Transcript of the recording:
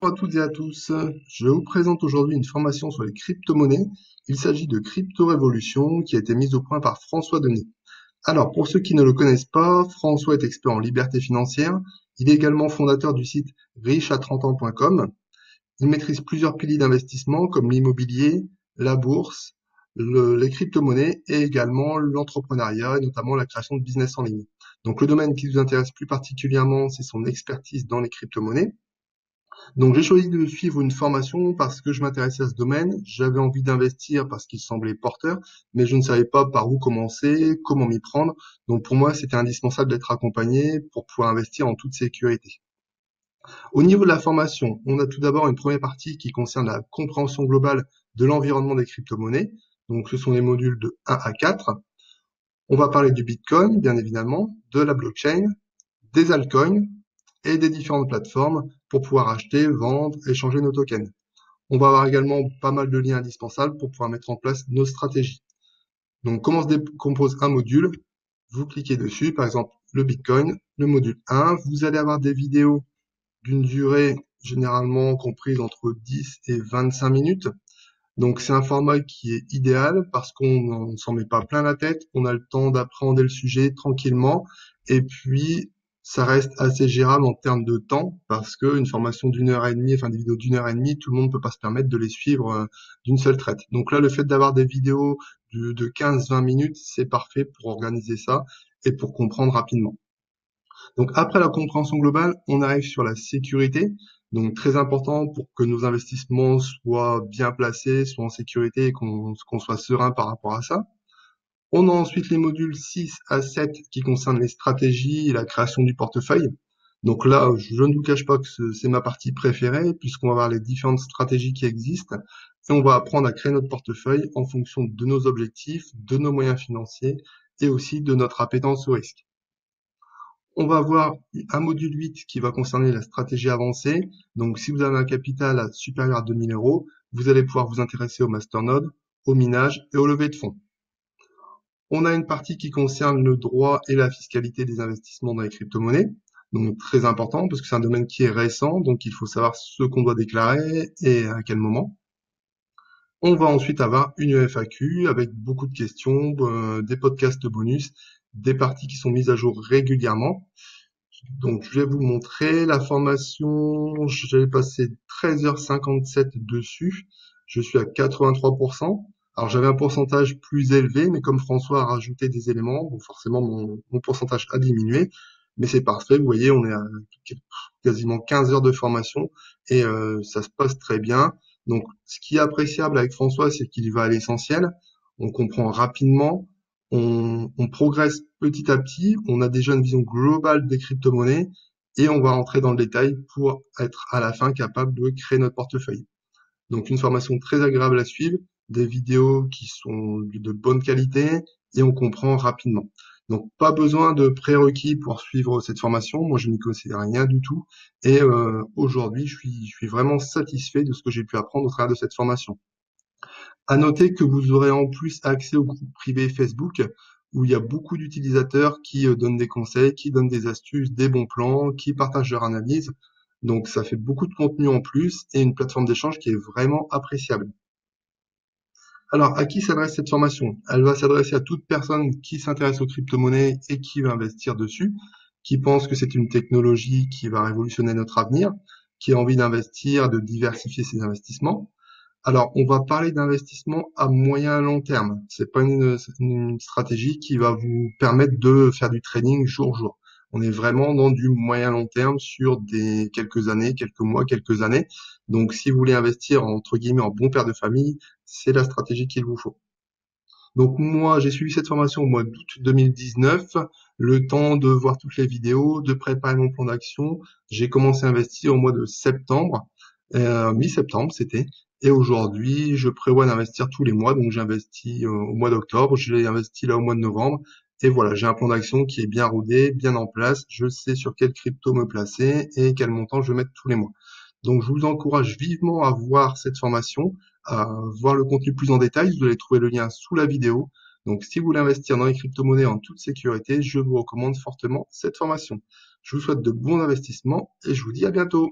Bonjour à toutes et à tous, je vous présente aujourd'hui une formation sur les crypto-monnaies. Il s'agit de Crypto Révolution qui a été mise au point par François Denis. Alors, pour ceux qui ne le connaissent pas, François est expert en liberté financière. Il est également fondateur du site richeà30ans.com. Il maîtrise plusieurs piliers d'investissement comme l'immobilier, la bourse, les crypto-monnaies et également l'entrepreneuriat et notamment la création de business en ligne. Donc, le domaine qui nous intéresse plus particulièrement, c'est son expertise dans les crypto-monnaies. Donc j'ai choisi de suivre une formation parce que je m'intéressais à ce domaine, j'avais envie d'investir parce qu'il semblait porteur, mais je ne savais pas par où commencer, comment m'y prendre. Donc pour moi, c'était indispensable d'être accompagné pour pouvoir investir en toute sécurité. Au niveau de la formation, on a tout d'abord une première partie qui concerne la compréhension globale de l'environnement des crypto-monnaies. Donc ce sont les modules de 1 à 4. On va parler du Bitcoin, bien évidemment, de la blockchain, des altcoins et des différentes plateformes pour pouvoir acheter, vendre, échanger nos tokens. On va avoir également pas mal de liens indispensables pour pouvoir mettre en place nos stratégies. Donc, comment se décompose un module? Vous cliquez dessus, par exemple, le Bitcoin, le module 1. Vous allez avoir des vidéos d'une durée généralement comprise entre 10 et 25 minutes. Donc, c'est un format qui est idéal parce qu'on ne s'en met pas plein la tête, on a le temps d'appréhender le sujet tranquillement et puis ça reste assez gérable en termes de temps parce qu'une formation d'une heure et demie, enfin des vidéos d'une heure et demie, tout le monde ne peut pas se permettre de les suivre d'une seule traite. Donc là, le fait d'avoir des vidéos de 15-20 minutes, c'est parfait pour organiser ça et pour comprendre rapidement. Donc après la compréhension globale, on arrive sur la sécurité. Donc très important pour que nos investissements soient bien placés, soient en sécurité et qu'on soit serein par rapport à ça. On a ensuite les modules 6 à 7 qui concernent les stratégies et la création du portefeuille. Donc là, je ne vous cache pas que c'est ma partie préférée puisqu'on va voir les différentes stratégies qui existent et on va apprendre à créer notre portefeuille en fonction de nos objectifs, de nos moyens financiers et aussi de notre appétence au risque. On va avoir un module 8 qui va concerner la stratégie avancée. Donc, si vous avez un capital supérieur à 2000 euros, vous allez pouvoir vous intéresser au masternode, au minage et au levée de fonds. On a une partie qui concerne le droit et la fiscalité des investissements dans les crypto-monnaies. Donc, très important parce que c'est un domaine qui est récent, donc il faut savoir ce qu'on doit déclarer et à quel moment. On va ensuite avoir une FAQ avec beaucoup de questions, des podcasts bonus, des parties qui sont mises à jour régulièrement. Donc, je vais vous montrer la formation. J'ai passé 13h57 dessus. Je suis à 83%. Alors, j'avais un pourcentage plus élevé, mais comme François a rajouté des éléments, donc forcément, mon pourcentage a diminué. Mais c'est parfait. Vous voyez, on est à quasiment 15 heures de formation et ça se passe très bien. Donc, ce qui est appréciable avec François, c'est qu'il va à l'essentiel. On comprend rapidement, on progresse petit à petit, on a déjà une vision globale des crypto-monnaies et on va rentrer dans le détail pour être à la fin capable de créer notre portefeuille. Donc une formation très agréable à suivre, des vidéos qui sont de bonne qualité et on comprend rapidement. Donc pas besoin de prérequis pour suivre cette formation, moi je n'y considère rien du tout et aujourd'hui je suis vraiment satisfait de ce que j'ai pu apprendre au travers de cette formation. À noter que vous aurez en plus accès au groupe privé Facebook où il y a beaucoup d'utilisateurs qui donnent des conseils, qui donnent des astuces, des bons plans, qui partagent leur analyse. Donc ça fait beaucoup de contenu en plus et une plateforme d'échange qui est vraiment appréciable. Alors, à qui s'adresse cette formation? Elle va s'adresser à toute personne qui s'intéresse aux crypto-monnaies et qui veut investir dessus, qui pense que c'est une technologie qui va révolutionner notre avenir, qui a envie d'investir, de diversifier ses investissements. Alors, on va parler d'investissement à moyen et long terme. C'est pas une stratégie qui va vous permettre de faire du trading jour jour. On est vraiment dans du moyen long terme sur des quelques années, quelques mois, quelques années. Donc, si vous voulez investir entre guillemets en bon père de famille, c'est la stratégie qu'il vous faut. Donc moi, j'ai suivi cette formation au mois d'août 2019, le temps de voir toutes les vidéos, de préparer mon plan d'action. J'ai commencé à investir au mois de septembre, mi-septembre c'était, et aujourd'hui, je prévois d'investir tous les mois. Donc j'investis au mois d'octobre, je l'ai investi là au mois de novembre, et voilà, j'ai un plan d'action qui est bien rodé, bien en place. Je sais sur quelle crypto me placer et quel montant je vais mettre tous les mois. Donc je vous encourage vivement à voir cette formation, à voir le contenu plus en détail. Vous allez trouver le lien sous la vidéo. Donc si vous voulez investir dans les crypto-monnaies en toute sécurité, je vous recommande fortement cette formation. Je vous souhaite de bons investissements et je vous dis à bientôt.